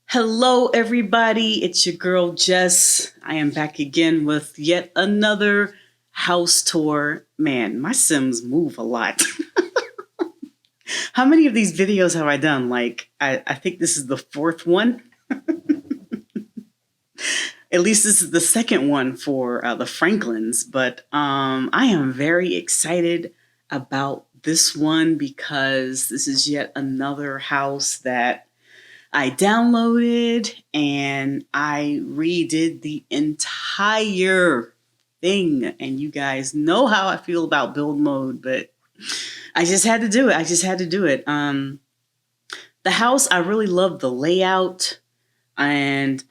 Hello, everybody. It's your girl, Jess. I am back again with yet another house tour. Man, my Sims move a lot. How many of these videos have I done? I think this is the fourth one. At least this is the second one for the Franklins. But I am very excited about this one because this is yet another house that I downloaded and I redid the entire thing. And you guys know how I feel about build mode, but I just had to do it. The house, I really loved the layout, and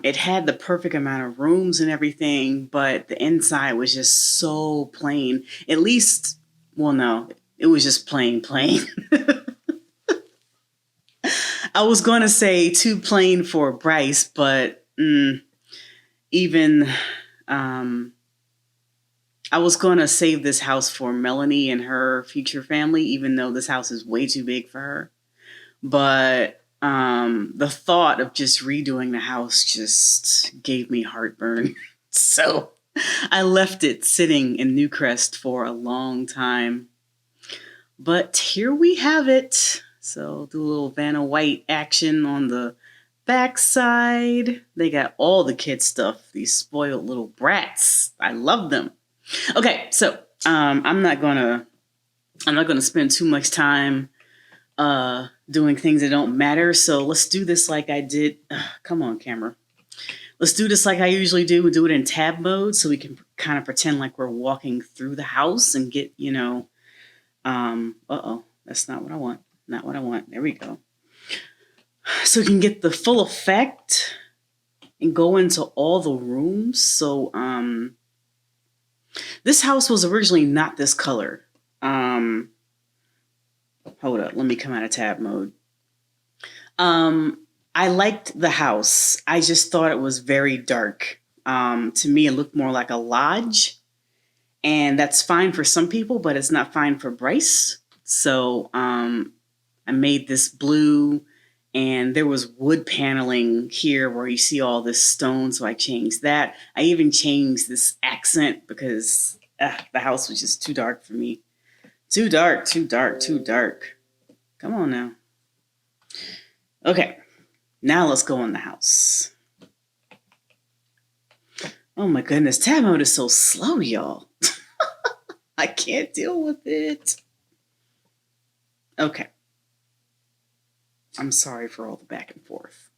it had the perfect amount of rooms and everything, but the inside was just so plain. At least, well, no, it was just plain. I was going to say too plain for Bryce, but even I was going to save this house for Melanie and her future family, even though this house is way too big for her. But the thought of just redoing the house just gave me heartburn. So I left it sitting in Newcrest for a long time. But here we have it. So do a little Vanna White action on the backside. They got all the kid stuff. These spoiled little brats. I love them. Okay, so I'm not gonna spend too much time doing things that don't matter. So let's do this like I did. Come on, camera. Let's do this like I usually do. We do it in tab mode so we can kind of pretend like we're walking through the house and get, that's not what I want. Not what I want. There we go. So we can get the full effect and go into all the rooms. So this house was originally not this color. Hold up. Let me come out of tab mode. I liked the house. I just thought it was very dark. To me, it looked more like a lodge. And that's fine for some people, but it's not fine for Bryce. So I made this blue, and there was wood paneling here where you see all this stone, so I changed that. I even changed this accent because the house was just too dark for me. Too dark. Come on now. Okay, now let's go in the house. Oh my goodness, tab mode is so slow, y'all. I can't deal with it. Okay. I'm sorry for all the back and forth.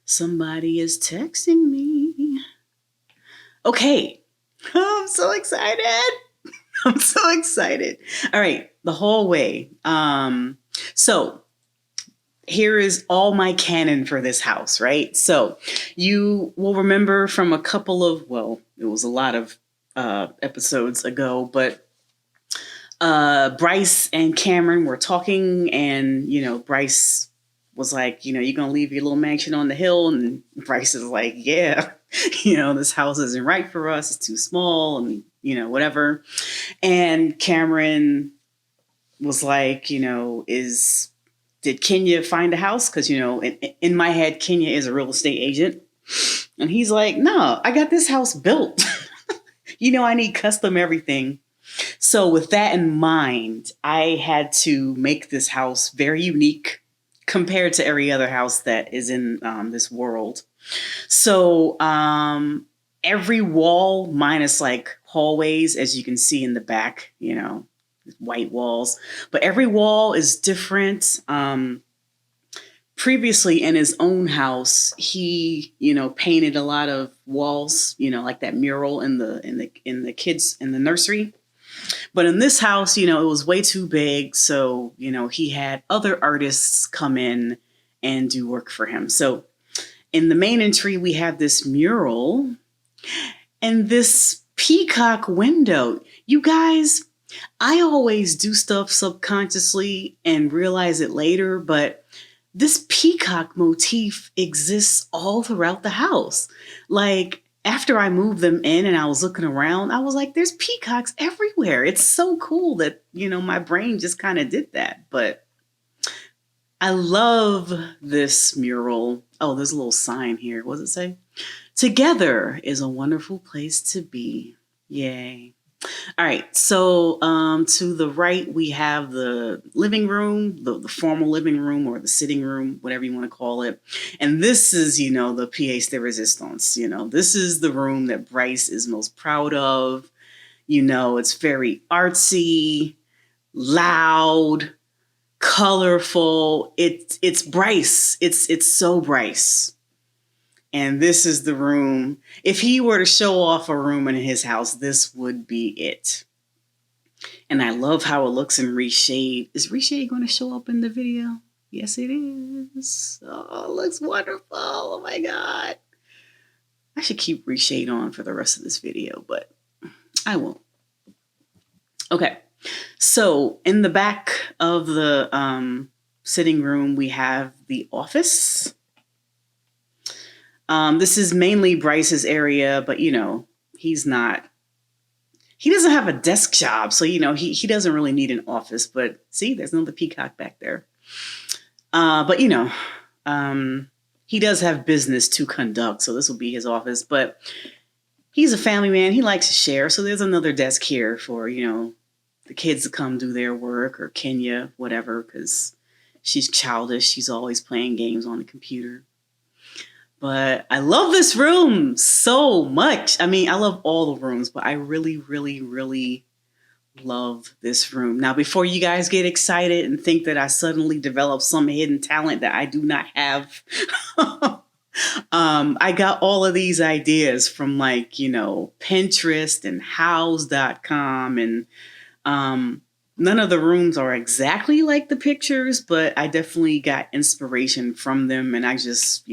Somebody is texting me. Okay. Oh, I'm so excited. I'm so excited. All right. The hallway. So here is all my canon for this house, right? So you will remember from a couple of, it was a lot of episodes ago, but Bryce and Cameron were talking, and, Bryce was like, you're going to leave your little mansion on the hill. And Bryce is like, yeah, this house isn't right for us. It's too small and, whatever. And Cameron was like, did Kenya find a house? Because, in my head, Kenya is a real estate agent. And he's like, no, I got this house built. I need custom everything. So with that in mind, I had to make this house very unique compared to every other house that is in this world. So every wall, minus like hallways, as you can see in the back, white walls, but every wall is different. Previously in his own house, he, painted a lot of walls, like that mural in the kids in the nursery. But in this house, it was way too big. So, he had other artists come in and do work for him. So in the main entry, we have this mural and this peacock window. You guys, I always do stuff subconsciously and realize it later, but this peacock motif exists all throughout the house. Like, after I moved them in and I was looking around, I was like, there's peacocks everywhere. It's so cool that, my brain just kind of did that. But I love this mural. Oh, there's a little sign here. What does it say? Together is a wonderful place to be. Yay. All right. So to the right, we have the living room, the formal living room or the sitting room, whatever you want to call it. And this is, the pièce de résistance. This is the room that Bryce is most proud of. It's very artsy, loud, colorful. It's Bryce. It's so Bryce. And this is the room. If he were to show off a room in his house, this would be it. And I love how it looks in Reshade. Is Reshade going to show up in the video? Yes, it is. Oh, it looks wonderful. Oh my God. I should keep Reshade on for the rest of this video, but I won't. Okay. So in the back of the sitting room, we have the office. This is mainly Bryce's area, but he doesn't have a desk job. So, he doesn't really need an office, but see, there's another peacock back there. But he does have business to conduct. So this will be his office, but he's a family man. He likes to share. So there's another desk here for, the kids to come do their work, or Kenya, whatever, because she's childish. She's always playing games on the computer. But I love this room so much. I mean, I love all the rooms, but I really, really, really love this room. Now, before you guys get excited and think that I suddenly developed some hidden talent that I do not have, I got all of these ideas from Pinterest and house.com, and none of the rooms are exactly like the pictures, but I definitely got inspiration from them, and I just,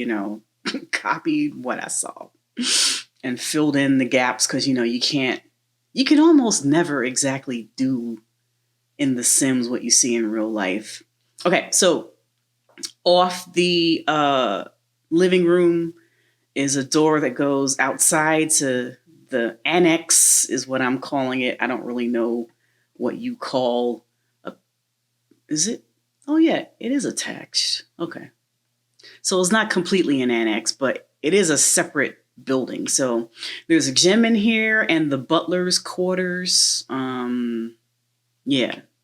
copied what I saw and filled in the gaps, because you can almost never exactly do in The Sims what you see in real life. Okay, so off the living room is a door that goes outside to the annex, is what I'm calling it. I don't really know what you call is it? Oh yeah, it is attached. Okay. So it's not completely an annex, but it is a separate building. So there's a gym in here and the butler's quarters. Yeah.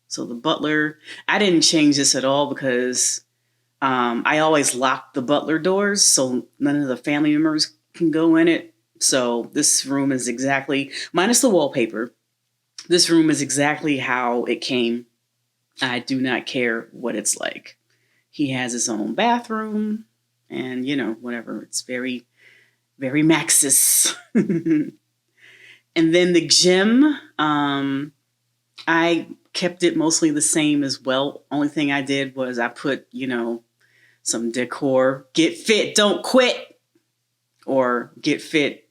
So the butler, I didn't change this at all because I always lock the butler doors so none of the family members can go in it. So this room is exactly, minus the wallpaper, this room is exactly how it came. I do not care what it's like. He has his own bathroom and, whatever. It's very, very Maxis. And then the gym, I kept it mostly the same as well. Only thing I did was I put, some decor. Get fit, don't quit. Or get fit,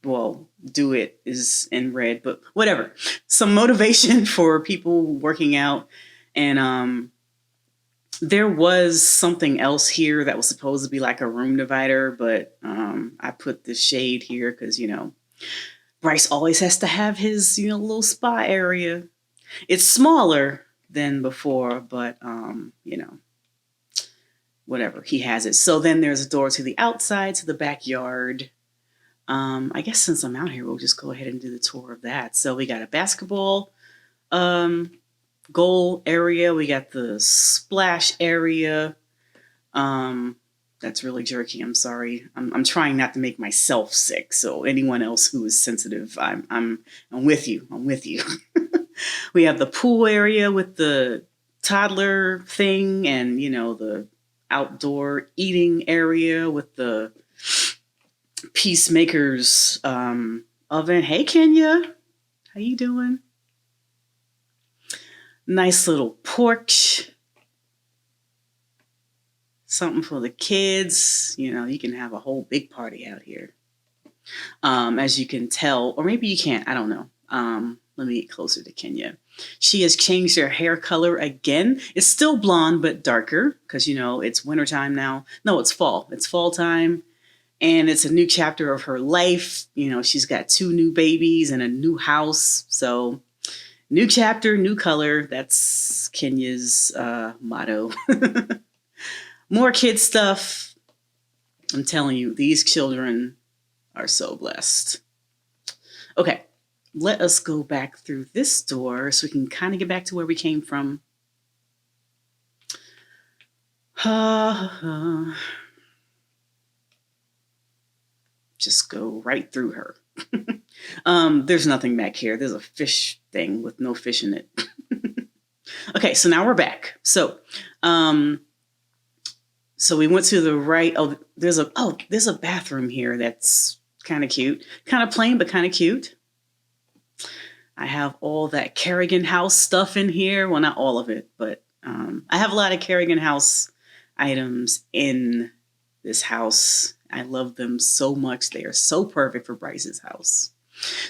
well, do it is in red, but whatever. Some motivation for people working out. And there was something else here that was supposed to be like a room divider, but I put the shade here because, Bryce always has to have his, little spa area. It's smaller than before, but, whatever, he has it. So then there's a door to the outside, to the backyard. I guess since I'm out here, we'll just go ahead and do the tour of that. So we got a basketball goal area. We got the splash area. That's really jerky. I'm sorry. I'm trying not to make myself sick. So anyone else who is sensitive, I'm with you. I'm with you. We have the pool area with the toddler thing, and the outdoor eating area with the Peacemaker's oven. Hey, Kenya. How you doing? Nice little porch. Something for the kids. You can have a whole big party out here. As you can tell, or maybe you can't. I don't know. Let me get closer to Kenya. She has changed her hair color again. It's still blonde, but darker because, it's wintertime now. No, it's fall. It's fall time. And it's a new chapter of her life. She's got 2 new babies and a new house. So new chapter, new color. That's Kenya's motto. More kid stuff. I'm telling you, these children are so blessed. Okay, let us go back through this door so we can kind of get back to where we came from. Just go right through her. There's nothing back here. There's a fish thing with no fish in it. Okay, so now we're back. So we went to the right. There's a bathroom here that's kind of cute. Kind of plain, but kind of cute. I have all that Kerrigan House stuff in here. Well, not all of it, but I have a lot of Kerrigan House items in this house. I love them so much. They are so perfect for Bryce's house.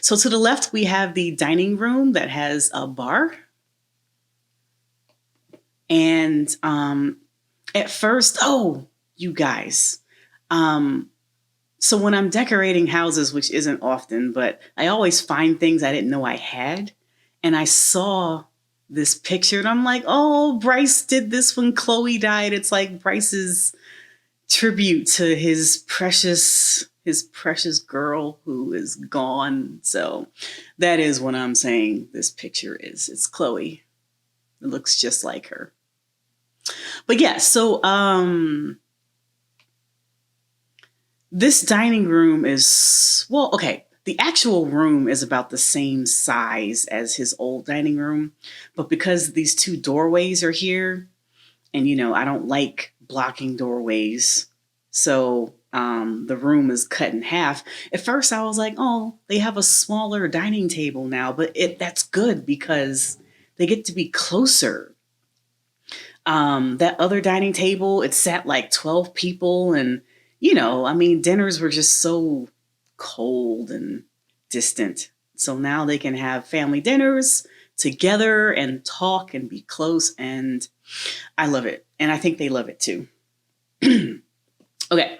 So to the left, we have the dining room that has a bar. And at first, you guys. So when I'm decorating houses, which isn't often, but I always find things I didn't know I had. And I saw this picture and I'm like, oh, Bryce did this when Chloe died. It's like Bryce's tribute to his precious girl who is gone. So that is what I'm saying this picture is. It's Chloe. It looks just like her. But yeah, so this dining room is, the actual room is about the same size as his old dining room. But because these two doorways are here, and I don't like blocking doorways, so the room is cut in half. At first I was like, oh, they have a smaller dining table now, but that's good because they get to be closer. That other dining table, it sat like 12 people, and dinners were just so cold and distant. So now they can have family dinners together and talk and be close, and I love it. And I think they love it too. Okay,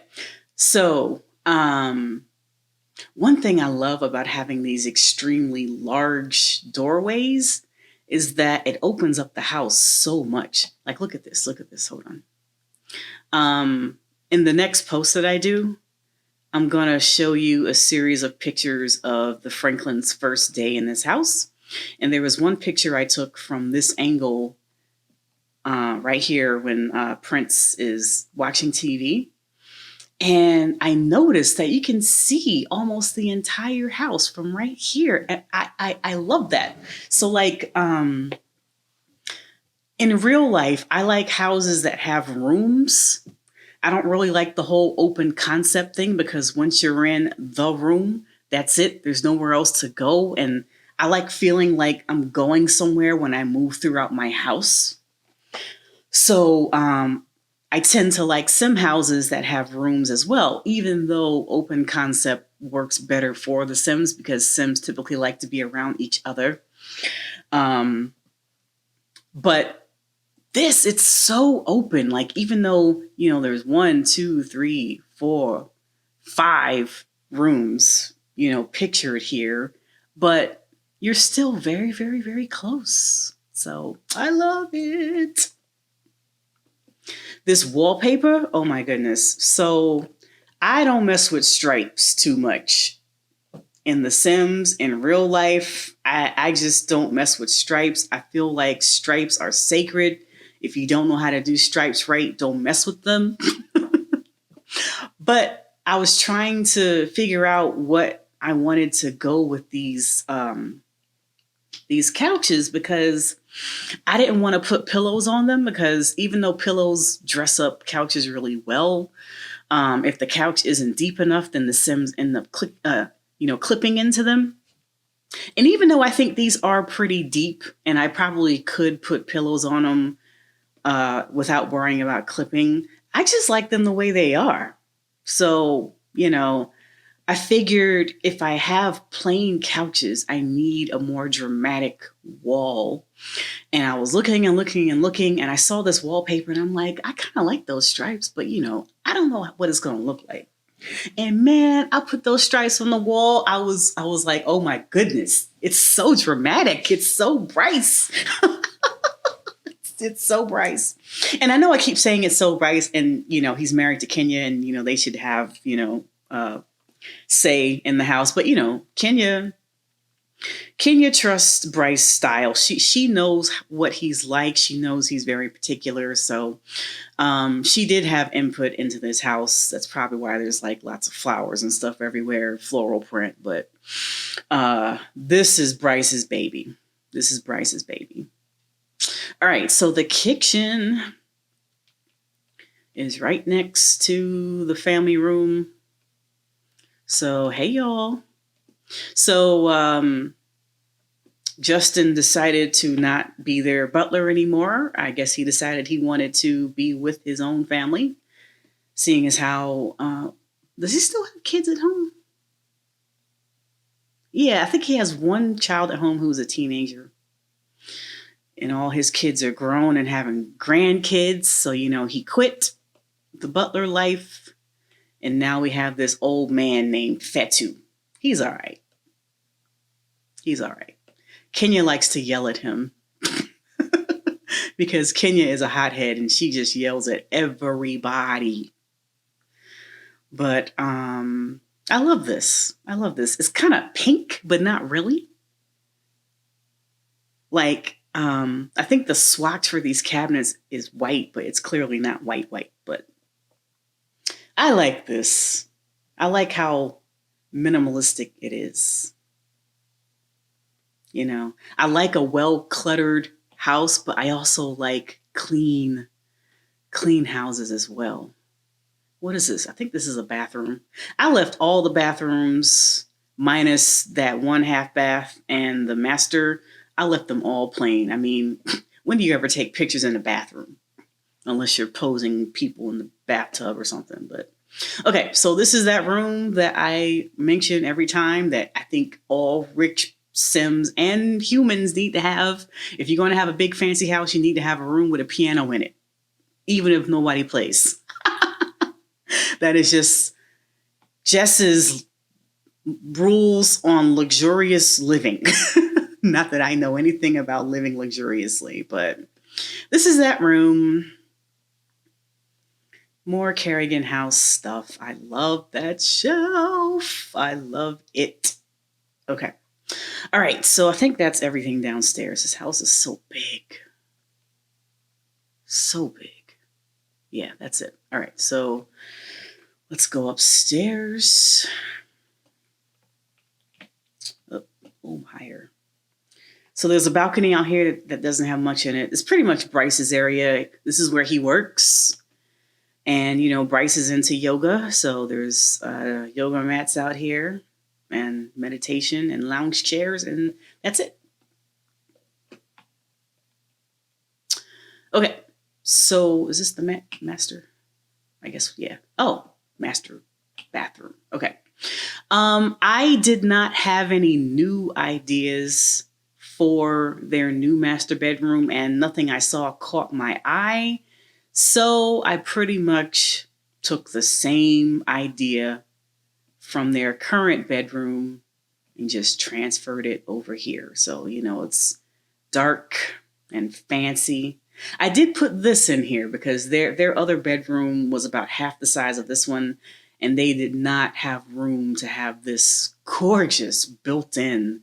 so one thing I love about having these extremely large doorways is that it opens up the house so much. Like, look at this, hold on. In the next post that I do, I'm going to show you a series of pictures of the Franklins' first day in this house. And there was one picture I took from this angle right here when Prince is watching TV. And I noticed that you can see almost the entire house from right here. And I love that. So like in real life, I like houses that have rooms. I don't really like the whole open concept thing because once you're in the room, that's it. There's nowhere else to go. And I like feeling like I'm going somewhere when I move throughout my house. So I tend to like sim houses that have rooms as well, even though open concept works better for the Sims because Sims typically like to be around each other. But this, it's so open. Like, even though, there's 1, 2, 3, 4, 5 rooms, pictured here, but you're still very, very, very close. So I love it. This wallpaper, oh my goodness. So I don't mess with stripes too much. In The Sims, in real life, I just don't mess with stripes. I feel like stripes are sacred. If you don't know how to do stripes right, don't mess with them. But I was trying to figure out what I wanted to go with these couches because I didn't want to put pillows on them because even though pillows dress up couches really well, if the couch isn't deep enough, then the Sims end up clipping into them. And even though I think these are pretty deep and I probably could put pillows on them without worrying about clipping, I just like them the way they are. So, I figured if I have plain couches, I need a more dramatic wall. And I was looking and looking and looking, and I saw this wallpaper, and I'm like, I kind of like those stripes, but I don't know what it's going to look like. And man, I put those stripes on the wall. I was like, oh my goodness, it's so dramatic. It's so Bryce. It's so Bryce. And I know I keep saying it's so Bryce, and he's married to Kenya, and they should have say in the house. But Kenya trusts Bryce's style. She knows what he's like. She knows he's very particular. So she did have input into this house. That's probably why there's like lots of flowers and stuff everywhere, floral print. But this is Bryce's baby. This is Bryce's baby. All right, so the kitchen is right next to the family room. So, hey, y'all. So, Justin decided to not be their butler anymore. I guess he decided he wanted to be with his own family, seeing as how, does he still have kids at home? Yeah, I think he has one child at home who's a teenager. And all his kids are grown and having grandkids. So, he quit the butler life. And now we have this old man named Fetu. He's all right. He's all right. Kenya likes to yell at him because Kenya is a hothead and she just yells at everybody. But I love this. I love this. It's kind of pink, but not really. Like, I think the swatch for these cabinets is white, but it's clearly not white. But I like this. I like how minimalistic it is. I like a well-cluttered house, but I also like clean houses as well. What is this? I think this is a bathroom. I left all the bathrooms minus that one half bath and the master. I left them all plain. I mean, when do you ever take pictures in the bathroom? Unless you're posing people in the bathtub or something. But okay, so this is that room that I mention every time that I think all rich Sims and humans need to have. If you're going to have a big fancy house, you need to have a room with a piano in it, even if nobody plays. That is just Jess's rules on luxurious living. Not that I know anything about living luxuriously, but this is that room. More Kerrigan House stuff. I love that shelf. I love it. Okay. All right. So I think that's everything downstairs. This house is so big. So big. Yeah, that's it. All right. So let's go upstairs. Oh, higher. So there's a balcony out here that doesn't have much in it. It's pretty much Bryce's area. This is where he works. And, Bryce is into yoga. So there's yoga mats out here and meditation and lounge chairs. And that's it. Okay. So is this the master? I guess, yeah. Oh, master bathroom. Okay. I did not have any new ideas for their new master bedroom, and nothing I saw caught my eye. So I pretty much took the same idea from their current bedroom and just transferred it over here. So, it's dark and fancy. I did put this in here because their other bedroom was about half the size of this one, and they did not have room to have this gorgeous built-in,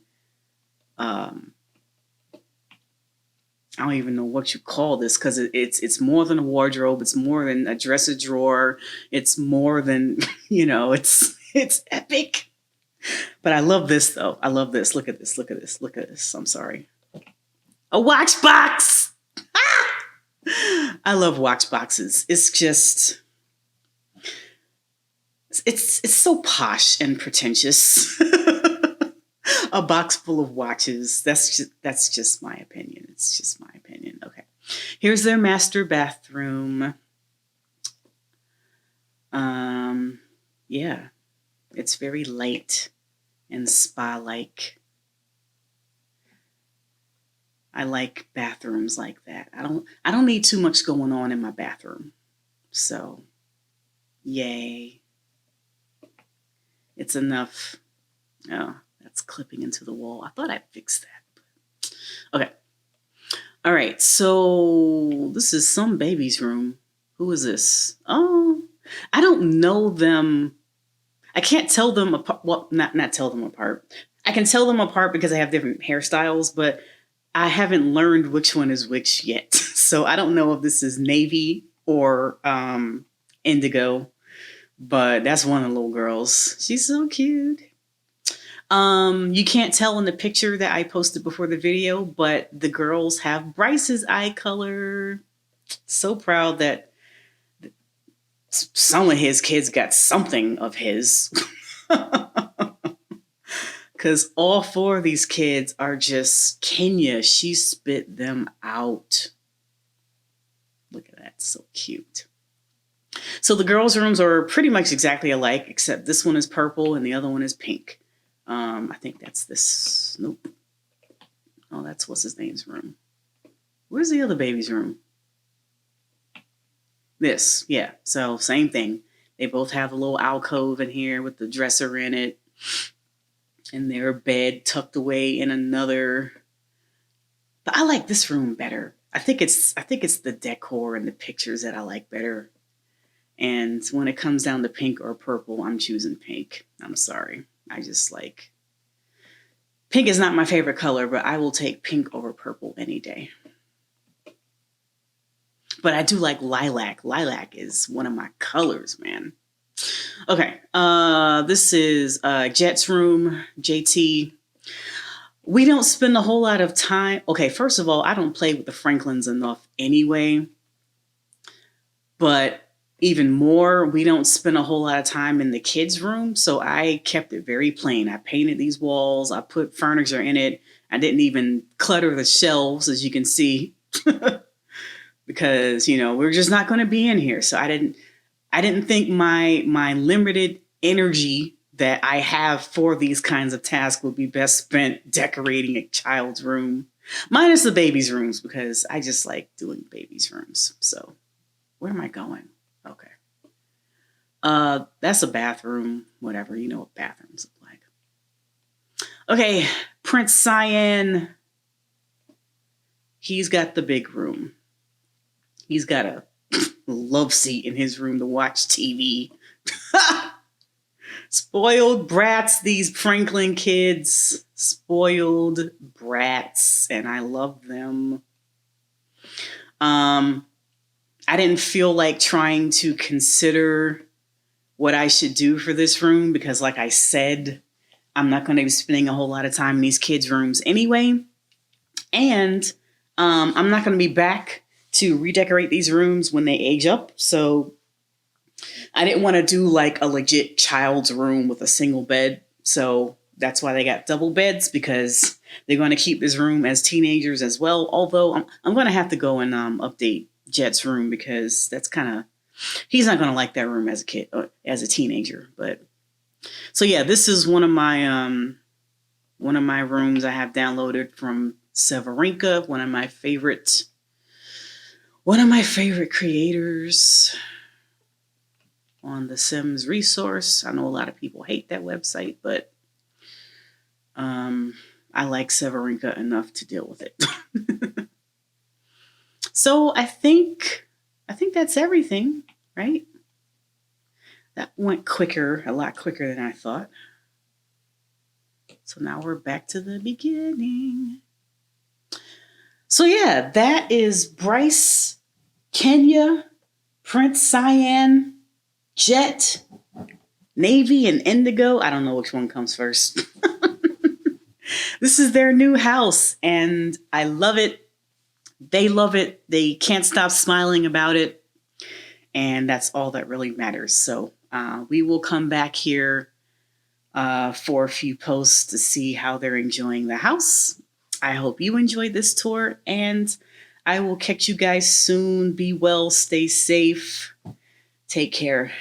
I don't even know what you call this because it's more than a wardrobe. It's more than a dresser drawer. It's more than, it's epic. But I love this though. I love this. Look at this. Look at this. Look at this. I'm sorry. A watch box. Ah! I love watch boxes. It's just, it's so posh and pretentious. A box full of watches. That's just my opinion. It's just my opinion. Okay. Here's their master bathroom. Yeah. It's very light and spa-like. I like bathrooms like that. I don't need too much going on in my bathroom. So, yay. It's enough. Oh, that's clipping into the wall. I thought I fixed that. Okay. All right, so this is some baby's room. Who is this? Oh, I don't know them. I can't tell them apart. Well, not tell them apart. I can tell them apart because they have different hairstyles, but I haven't learned which one is which yet. So I don't know if this is navy or indigo, but that's one of the little girls. She's so cute. You can't tell in the picture that I posted before the video, but the girls have Bryce's eye color. So proud that some of his kids got something of his. Because all four of these kids are just Kenya. She spit them out. Look at that. So cute. So the girls' rooms are pretty much exactly alike, except this one is purple and the other one is pink. I think that's this. Nope. Oh, that's what's his name's room. Where's the other baby's room? This. Yeah. So same thing. They both have a little alcove in here with the dresser in it. And their bed tucked away in another. But I like this room better. I think it's the decor and the pictures that I like better. And when it comes down to pink or purple, I'm choosing pink. I'm sorry. I just like pink is not my favorite color, but I will take pink over purple any day. But I do like lilac. Lilac is one of my colors, man. Okay, this is Jet's room, JT. We don't spend a whole lot of time. Okay, first of all, I don't play with the Franklins enough anyway. But even more, we don't spend a whole lot of time in the kids' room. So I kept it very plain. I painted these walls. I put furniture in it. I didn't even clutter the shelves, as you can see. Because, we're just not going to be in here. So I didn't think my limited energy that I have for these kinds of tasks would be best spent decorating a child's room. Minus the baby's rooms, because I just like doing baby's rooms. So where am I going? Okay. That's a bathroom, whatever. You know what bathrooms look like. Okay, Prince Cyan. He's got the big room. He's got a love seat in his room to watch TV. Spoiled brats, these Franklin kids. Spoiled brats, and I love them. I didn't feel like trying to consider what I should do for this room because, like I said, I'm not going to be spending a whole lot of time in these kids' rooms anyway. And I'm not going to be back to redecorate these rooms when they age up. So I didn't want to do like a legit child's room with a single bed. So that's why they got double beds, because they're going to keep this room as teenagers as well. Although I'm going to have to go and update Jet's room, because that's kind of, he's not going to like that room as a kid, as a teenager. But so yeah, this is one of my rooms I have downloaded from Severinka, one of my favorite creators on the Sims resource. I know a lot of people hate that website, but I like Severinka enough to deal with it. So I think that's everything, right? That went a lot quicker than I thought. So now we're back to the beginning. So yeah, that is Bryce, Kenya, Prince Cyan, Jet, Navy, and Indigo. I don't know which one comes first. This is their new house, and I love it. They love it. They can't stop smiling about it. And that's all that really matters. So we will come back here for a few posts to see how they're enjoying the house. I hope you enjoyed this tour, and I will catch you guys soon. Be well, stay safe, take care.